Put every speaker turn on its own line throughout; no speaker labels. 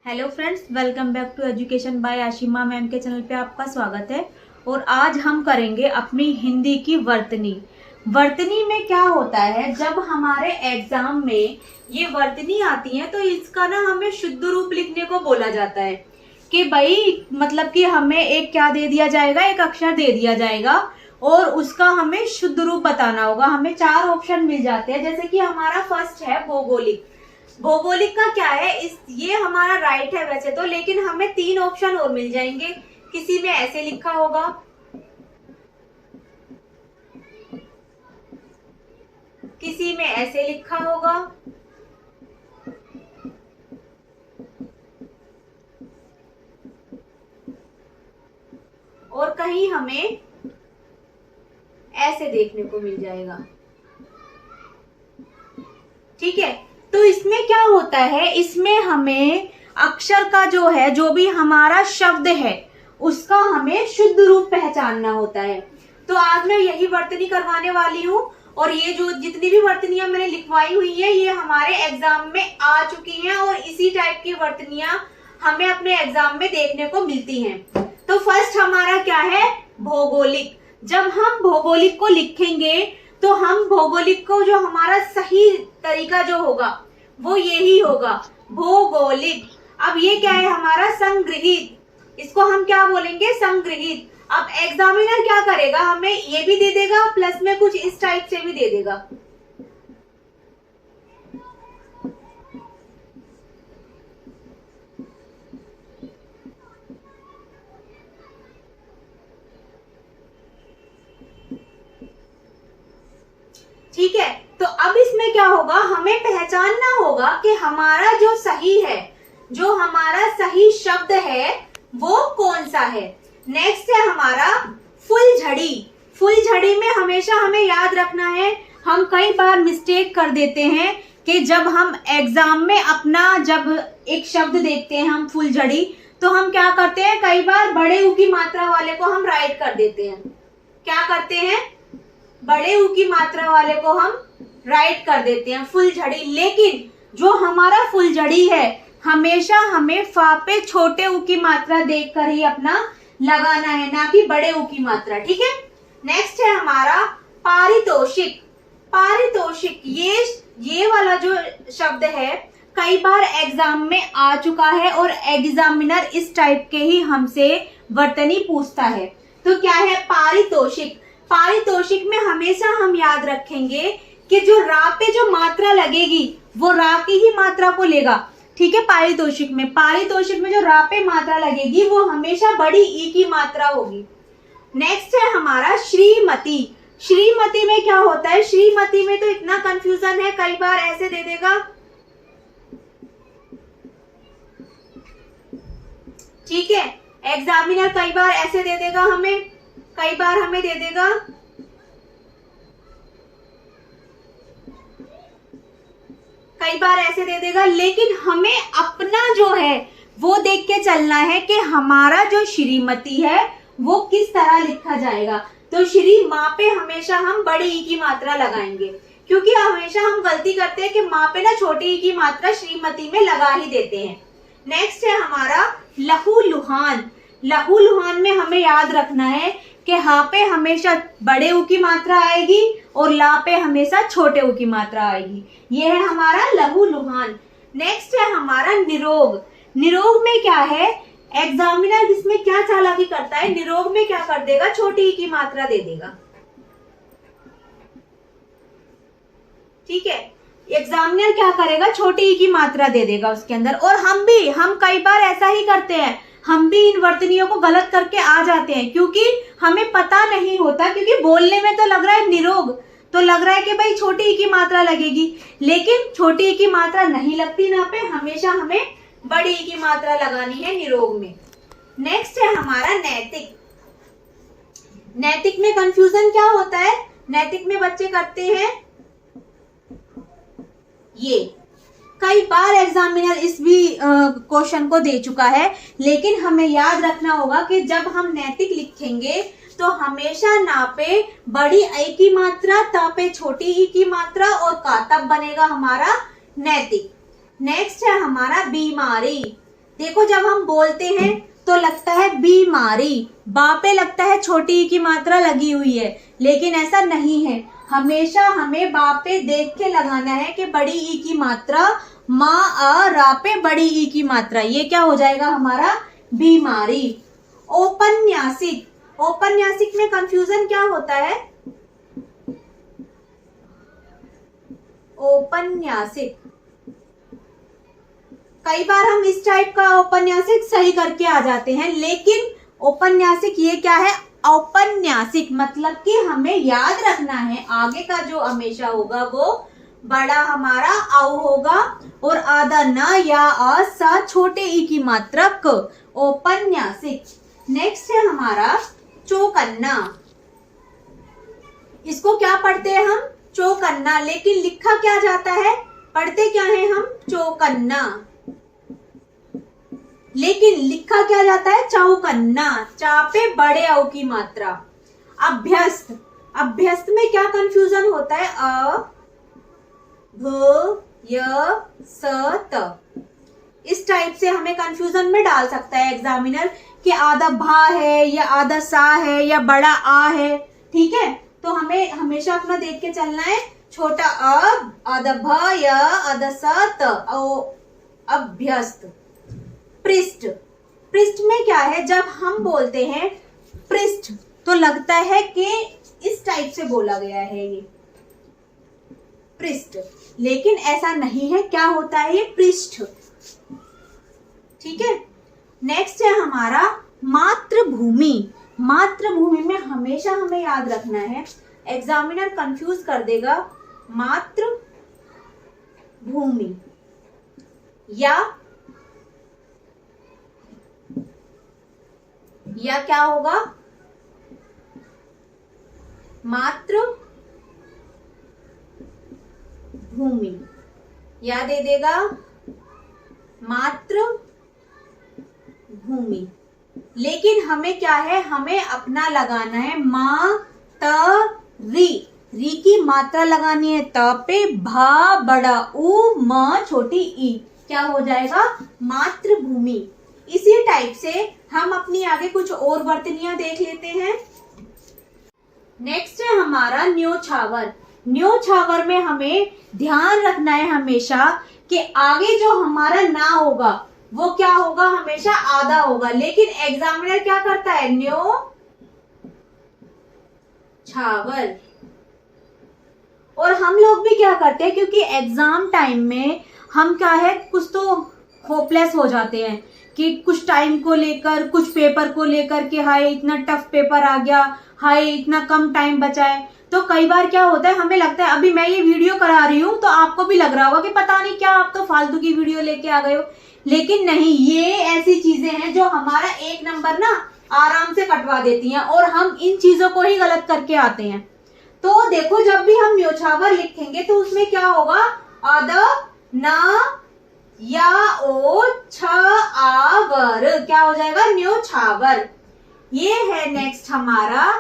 Hello friends, welcome back to education by Ashima ma'am के channel पे आपका स्वागत है। और आज हम करेंगे अपनी हिंदी की वर्तनी। वर्तनी में क्या होता है, जब हमारे एग्जाम में ये वर्तनी आती है तो इसका ना हमें शुद्ध रूप लिखने को बोला जाता है कि भाई मतलब कि हमें एक क्या दे दिया जाएगा, एक अक्षर दे दिया जाएगा और उसका हमें शुद्ध रूप बताना होगा। हमें 4 ऑप्शन मिल जाते हैं, जैसे कि हमारा फर्स्ट है भौगोलिक। भौगोलिक का क्या है, ये हमारा राइट है वैसे तो, लेकिन हमें 3 ऑप्शन और मिल जाएंगे। किसी में ऐसे लिखा होगा, किसी में ऐसे लिखा होगा, और कहीं हमें ऐसे देखने को मिल जाएगा। ठीक है, तो इसमें क्या होता है, इसमें हमें अक्षर का जो है, जो भी हमारा शब्द है उसका हमें शुद्ध रूप पहचानना होता है। तो आज मैं यही वर्तनी करवाने वाली हूँ और ये जो जितनी भी वर्तनियां मैंने लिखवाई हुई है ये हमारे एग्जाम में आ चुकी हैं और इसी टाइप की वर्तनियां हमें अपने एग्जाम में देखने को मिलती हैं। तो फर्स्ट हमारा क्या है, भौगोलिक। जब हम भौगोलिक को लिखेंगे तो हम भौगोलिक को जो हमारा सही तरीका जो होगा वो यही होगा, भौगोलिक। अब ये क्या है हमारा, संग्रहित। इसको हम क्या बोलेंगे, संग्रहित। अब एग्जामिनर क्या करेगा, हमें ये भी दे देगा प्लस में कुछ इस टाइप से भी दे देगा। ठीक है, तो अब इसमें क्या होगा, हमें पहचानना होगा कि हमारा जो सही है, जो हमारा सही शब्द है वो कौन सा है। नेक्स्ट है हमारा फुलझड़ी। फुलझड़ी में हमेशा हमें याद रखना है, हम कई बार मिस्टेक कर देते हैं कि जब हम एग्जाम में अपना जब एक शब्द देखते हैं हम फुलझड़ी, तो हम क्या करते हैं, कई बार बड़े ऊ की मात्रा वाले को हम राइट कर देते हैं। क्या करते हैं, बड़े ऊ की मात्रा वाले को हम राइट कर देते हैं फुलझड़ी। लेकिन जो हमारा फुलझड़ी है हमेशा हमें फा पे छोटे ऊ की मात्रा देखकर ही अपना लगाना है, ना कि बड़े ऊ की मात्रा। ठीक है, नेक्स्ट है हमारा पारितोषिक। पारितोषिक ये वाला जो शब्द है कई बार एग्जाम में आ चुका है और एग्जामिनर इस टाइप के ही हमसे वर्तनी पूछता है। तो क्या है पारितोषिक। पारितोषिक में हमेशा हम याद रखेंगे कि जो रा पे जो मात्रा लगेगी वो रा की ही मात्रा को लेगा। ठीक है, पारितोषिक में जो रा पे मात्रा लगेगी वो हमेशा बड़ी ई की मात्रा होगी। नेक्स्ट है हमारा श्रीमती। श्रीमती में क्या होता है, श्रीमती में तो इतना कंफ्यूजन है, कई बार ऐसे दे देगा। ठीक है, एग्जामिनर कई बार ऐसे दे देगा हमें, कई बार हमें दे देगा कई बार ऐसे दे देगा। लेकिन हमें अपना जो है वो देख के चलना है कि हमारा जो श्रीमती है वो किस तरह लिखा जाएगा। तो श्री माँ पे हमेशा हम बड़ी ई की मात्रा लगाएंगे, क्योंकि हमेशा हम गलती करते हैं कि माँ पे ना छोटी ई की मात्रा श्रीमती में लगा ही देते हैं। नेक्स्ट है हमारा लहूलुहान। लहूलुहान में हमें याद रखना है कि हा पे हमेशा बड़े ऊ की मात्रा आएगी और ला पे हमेशा छोटे ऊ की मात्रा आएगी। ये है हमारा लहूलुहान। नेक्स्ट है हमारा निरोग। निरोग में क्या है, एग्जामिनर इसमें क्या चालाकी करता है, निरोग में क्या कर देगा, छोटी ई की मात्रा दे देगा। ठीक है, एग्जामिनर क्या करेगा, छोटी ई की मात्रा दे देगा उसके अंदर। और हम कई बार ऐसा ही करते हैं, हम भी इन वर्तनियों को गलत करके आ जाते हैं, क्योंकि हमें पता नहीं होता। क्योंकि बोलने में तो लग रहा है निरोग, तो लग रहा है कि भाई छोटी ई की मात्रा लगेगी, लेकिन छोटी ई की मात्रा नहीं लगती ना पे, हमेशा हमें बड़ी ई की मात्रा लगानी है निरोग में। नेक्स्ट है हमारा नैतिक। नैतिक में कंफ्यूजन क्या होता है, नैतिक में बच्चे करते हैं ये, कई बार एग्जामिनर इस भी क्वेश्चन को दे चुका है, लेकिन हमें याद रखना होगा कि जब हम नैतिक लिखेंगे तो हमेशा ना पे बड़ी आई की मात्रा, ता पे छोटी ई की मात्रा और का, तब बनेगा हमारा नैतिक। नेक्स्ट है हमारा बीमारी। देखो जब हम बोलते हैं तो लगता है बीमारी, बा पे लगता है छोटी ई की मात्रा लगी हुई है, लेकिन ऐसा नहीं है। हमेशा हमें बा पे देख के लगाना है कि बड़ी ई की मात्रा, मा आ रा पे बड़ी ई की मात्रा, ये क्या हो जाएगा हमारा बीमारी। औपन्यासिक, औपन्यासिक में कंफ्यूजन क्या होता है? औपन्यासिक, कई बार हम इस टाइप का औपन्यासिक सही करके आ जाते हैं, लेकिन औपन्यासिक ये क्या है? औपन्यासिक मतलब कि हमें याद रखना है आगे का जो हमेशा होगा वो बड़ा हमारा औ होगा और आधा न या अ सा छोटे ई की मात्रा क, औपन्यासिक। नेक्स्ट है हमारा चौकन्ना। इसको क्या पढ़ते हैं हम? चौकन्ना, लेकिन लिखा क्या जाता है? पढ़ते क्या है हम? चौकन्ना, लेकिन लिखा क्या जाता है? चौकन्ना, चा पे बड़े औ की मात्रा। अभ्यस्त, अभ्यस्त में क्या कंफ्यूजन होता है? अ भ य स त, इस टाइप से हमें कंफ्यूजन में डाल सकता है एग्जामिनर कि आधा भा है या आधा सा है या बड़ा आ है। ठीक है, तो हमें हमेशा अपना देख के चलना है। छोटा अ, आधा भ या आधा स त, अभ्यस्त। पृष्ठ, पृष्ठ में क्या है? जब हम बोलते हैं पृष्ठ तो लगता है कि इस टाइप से बोला गया है ये पृष्ठ, लेकिन ऐसा नहीं है। क्या होता है ये? पृष्ठ। ठीक है, नेक्स्ट है हमारा मातृभूमि। मातृभूमि में हमेशा हमें याद रखना है, एग्जामिनर कंफ्यूज कर देगा, मातृभूमि या क्या होगा? मातृभूमि, या दे देगा मातृभूमि, लेकिन हमें क्या है? हमें अपना लगाना है मा त री, री की मात्रा लगानी है त पे, भा बड़ा उ, म छोटी ई, क्या हो जाएगा? मातृभूमि। इसी टाइप से हम अपनी आगे कुछ और वर्तनियां देख लेते हैं। नेक्स्ट है हमारा न्योछावर। न्योछावर में हमें ध्यान रखना है हमेशा कि आगे जो हमारा ना होगा वो क्या होगा? हमेशा आधा होगा, लेकिन एग्जामिनर क्या करता है? न्योछावर। और हम लोग भी क्या करते हैं, क्योंकि एग्जाम टाइम में हम क्या है, कुछ तो होपलेस हो जाते हैं कि कुछ टाइम को लेकर, कुछ पेपर को लेकर कि हाय इतना टफ पेपर आ गया, हाय इतना कम टाइम बचा है। तो कई बार क्या होता है, हमें लगता है अभी मैं ये वीडियो करा रही हूँ तो आपको भी लग रहा होगा कि पता नहीं क्या आप तो फालतू की वीडियो लेके आ गए हो, लेकिन नहीं, ये ऐसी चीजें हैं जो हमारा एक नंबर ना आराम से कटवा देती हैं और हम इन चीजों को ही गलत करके आते हैं। तो देखो जब भी हम न्योछावर लिखेंगे तो उसमें क्या होगा? आद ना या ओ छ आवर, क्या हो जाएगा? न्योछावर। ये है नेक्स्ट हमारा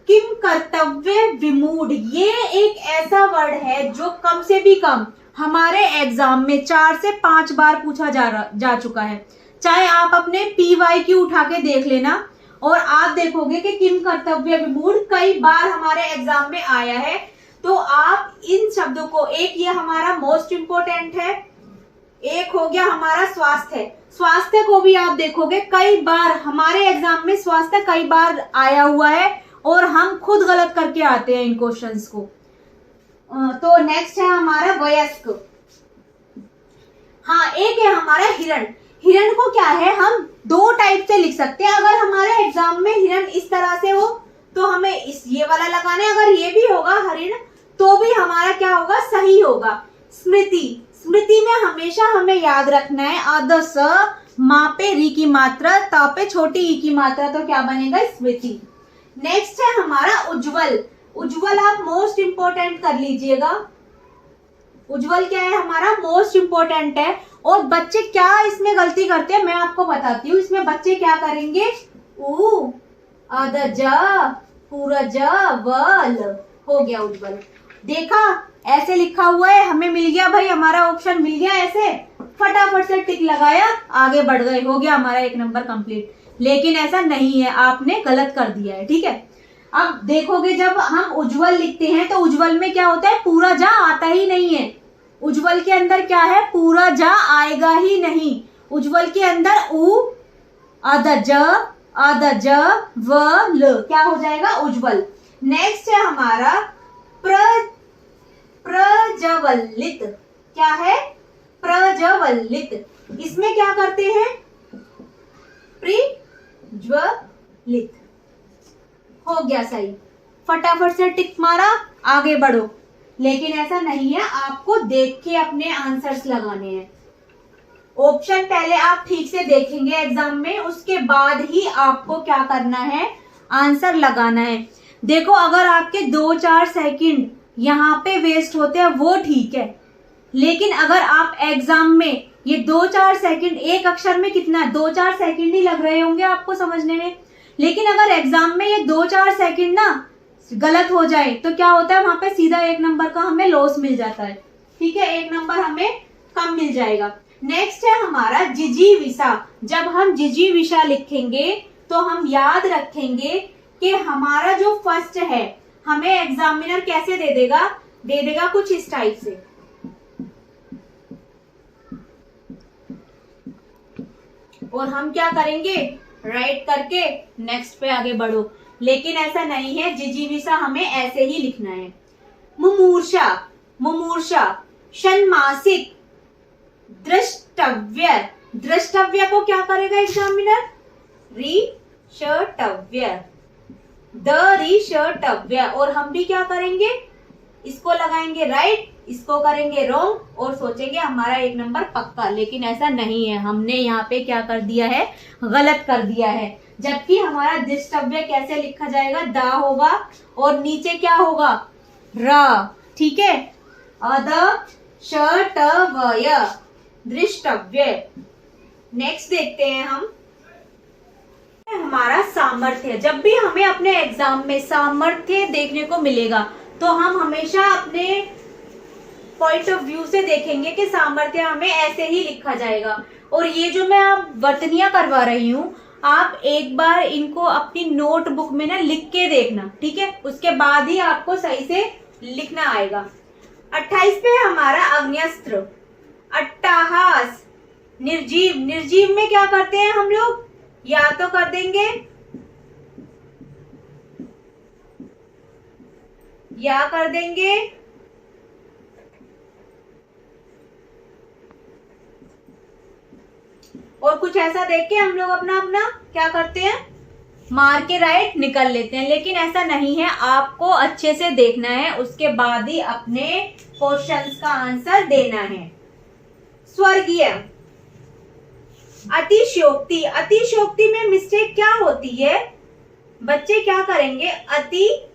किम कर्तव्य विमूढ़। ये एक ऐसा वर्ड है जो कम से भी कम हमारे एग्जाम में 4 से 5 बार पूछा जा चुका है। चाहे आप अपने PYQ उठा के देख लेना और आप देखोगे कि किम कर्तव्य विमूढ़ कई बार हमारे एग्जाम में आया है। तो आप इन शब्दों को, एक ये हमारा मोस्ट इंपोर्टेंट है, एक हो गया हमारा स्वास्थ्य। स्वास्थ्य को भी आप देखोगे कई बार हमारे एग्जाम में स्वास्थ्य कई बार आया हुआ है और हम खुद गलत करके आते हैं इन क्वेश्चंस को। तो नेक्स्ट है हमारा वयस्क। हाँ, एक है हमारा हिरण। हिरण को क्या है, हम 2 टाइप से लिख सकते हैं। अगर हमारे एग्जाम में हिरण इस तरह से हो तो हमें इस ये वाला लगाना है, अगर ये भी होगा हरिण तो भी हमारा क्या होगा? सही होगा। स्मृति, स्मृति में हमेशा हमें याद रखना है आद स, मा पे री की मात्रा, ता पे छोटी ई की मात्रा, तो क्या बनेगा? स्मृति। नेक्स्ट है हमारा उज्जवल। उज्जवल आप मोस्ट इंपोर्टेंट कर लीजिएगा। उज्जवल क्या है? हमारा मोस्ट इंपोर्टेंट है। और बच्चे क्या इसमें गलती करते हैं मैं आपको बताती हूँ। इसमें बच्चे क्या करेंगे? उ अद ज पूरा ज वल, हो गया उज्जवल। देखा ऐसे लिखा हुआ है, हमें मिल गया भाई, हमारा ऑप्शन मिल गया ऐसे। फटाफट से टिक लगाया, आगे बढ़ गए, हो गया हमारा 1 नंबर कंप्लीट। लेकिन ऐसा नहीं है, आपने गलत कर दिया है, ठीक है। अब देखोगे जब हम उज्जवल लिखते हैं तो उज्जवल में क्या होता है, पूरा जा आता ही नहीं है। उज्जवल के अंदर क्या है, पूरा जा आएगा ही नहीं। उज्जवल के अंदर उ आधा ज व ल क्या हो जाएगा, उज्जवल। नेक्स्ट है हमारा प्रज्वलित। क्या है, प्रज्वलित। इसमें क्या करते हैं, प्रज्वलित। हो गया सही, फटाफट से टिक मारा, आगे बढ़ो। लेकिन ऐसा नहीं है, आपको देख के अपने आंसर्स लगाने हैं। ऑप्शन पहले आप ठीक से देखेंगे एग्जाम में, उसके बाद ही आपको क्या करना है, आंसर लगाना है। देखो अगर आपके 2-4 सेकंड यहाँ पे वेस्ट होते हैं वो ठीक है, लेकिन अगर आप एग्जाम में ये 2-4 सेकंड, एक अक्षर में कितना, 2-4 सेकंड ही लग रहे होंगे आपको समझने में, लेकिन अगर एग्जाम में ये 2-4 सेकंड ना गलत हो जाए तो क्या होता है, वहां पे सीधा 1 नंबर का हमें लॉस मिल जाता है, ठीक है, 1 नंबर हमें कम मिल जाएगा। नेक्स्ट है हमारा जिजीविषा। जब हम जिजीविषा लिखेंगे तो हम याद रखेंगे कि हमारा जो फर्स्ट है हमें एग्जामिनर कैसे दे देगा कुछ इस टाइप से। और हम क्या करेंगे, राइट करके नेक्स्ट पे आगे बढ़ो। लेकिन ऐसा नहीं है, जिजीविषा हमें ऐसे ही लिखना है। मुमूर्षा, षण्मासिक, दृष्टव्य को क्या करेगा एग्जामिनर, दृष्टव्य। और हम भी क्या करेंगे, इसको लगाएंगे राइट, इसको करेंगे रॉन्ग और सोचेंगे हमारा 1 नंबर पक्का। लेकिन ऐसा नहीं है, हमने यहाँ पे क्या कर दिया है, गलत कर दिया है। जबकि हमारा दृष्टव्य कैसे लिखा जाएगा, दा होगा और नीचे क्या होगा, र, ठीक है, अदृष्टव्य, दृष्टव्य। नेक्स्ट देखते हैं हम, हमारा सामर्थ्य। जब भी हमें अपने एग्जाम में सामर्थ्य देखने को मिलेगा तो हम हमेशा अपने पॉइंट ऑफ व्यू से देखेंगे कि सामर्थ्य हमें ऐसे ही लिखा जाएगा। और ये जो मैं आप वर्तनियां करवा रही हूँ, आप एक बार इनको अपनी नोटबुक में ना लिख के देखना, ठीक है, उसके बाद ही आपको सही से लिखना आएगा। 28 पे हमारा अग्न्यस्त्र, अट्टहास, निर्जीव। निर्जीव में क्या करते हैं हम लोग, या तो कर देंगे और कुछ ऐसा देख के हम लोग अपना क्या करते हैं, मार के राइट निकल लेते हैं। लेकिन ऐसा नहीं है, आपको अच्छे से देखना है, उसके बाद ही अपने क्वेश्चंस का आंसर देना है। स्वर्गीय, अतिशयोक्ति। अतिशयोक्ति में मिस्टेक क्या होती है, बच्चे क्या करेंगे, अति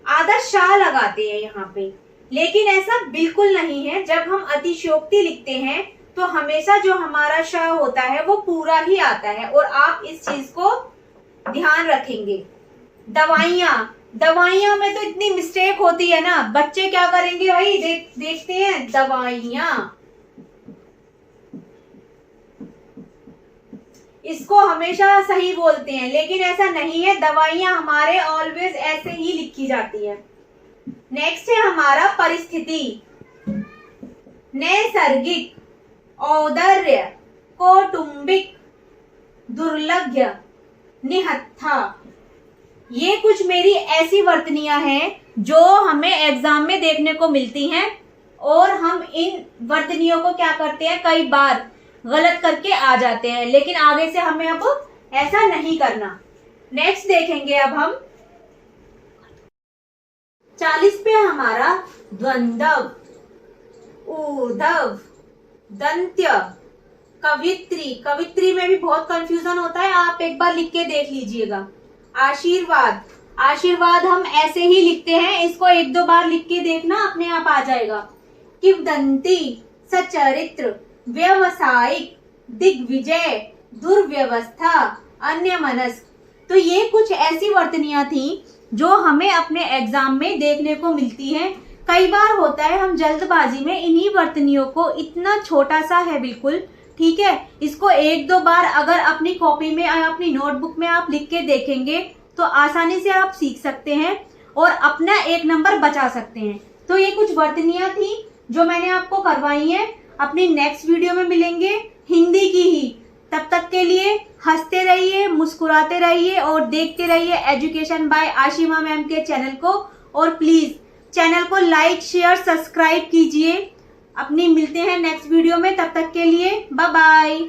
आधा शाह लगाते हैं यहाँ पे, लेकिन ऐसा बिल्कुल नहीं है। जब हम अतिशयोक्ति लिखते हैं तो हमेशा जो हमारा शाह होता है वो पूरा ही आता है, और आप इस चीज को ध्यान रखेंगे। दवाइयां में तो इतनी मिस्टेक होती है ना, बच्चे क्या करेंगे भाई, देखते हैं दवाइयां, इसको हमेशा सही बोलते हैं, लेकिन ऐसा नहीं है, दवाइयां हमारे ऑलवेज ऐसे ही लिखी जाती है। नेक्स्ट है हमारा परिस्थिति, नैसर्गिक, औदर्य, कौटुंबिक, दुर्लभ, निहत्था। ये कुछ मेरी ऐसी वर्तनियां हैं जो हमें एग्जाम में देखने को मिलती हैं, और हम इन वर्तनियों को क्या करते हैं, कई बार गलत करके आ जाते हैं। लेकिन आगे से हमें अब ऐसा नहीं करना। नेक्स्ट देखेंगे अब हम 40 पे हमारा द्वंद्व, ऊर्ध्व, दंत्य, कवित्री। कवित्री में भी बहुत कंफ्यूजन होता है, आप एक बार लिख के देख लीजिएगा। आशीर्वाद, आशीर्वाद हम ऐसे ही लिखते हैं, इसको 1-2 बार लिख के देखना, अपने आप आ जाएगा। किंवदंती, सचरित्र, व्यवसायिक, दिग्विजय, दुर्व्यवस्था, अन्यमनस्क। तो ये कुछ ऐसी वर्तनियां थी जो हमें अपने एग्जाम में देखने को मिलती हैं। कई बार होता है हम जल्दबाजी में इन्हीं वर्तनियों को, इतना छोटा सा है बिल्कुल, ठीक है, इसको एक दो बार अगर अपनी कॉपी में या अपनी नोटबुक में आप लिख के देखेंगे तो आसानी से आप सीख सकते हैं और अपना 1 नंबर बचा सकते हैं। तो ये कुछ वर्तनियां थी जो मैंने आपको करवाई हैं। अपनी नेक्स्ट वीडियो में मिलेंगे हिंदी की ही। तब तक के लिए हंसते रहिए, मुस्कुराते रहिए और देखते रहिए एजुकेशन बाय आशिमा मैम के चैनल को। और प्लीज चैनल को लाइक, शेयर, सब्सक्राइब कीजिए। अपनी मिलते हैं नेक्स्ट वीडियो में, तब तक के लिए बाय बाय।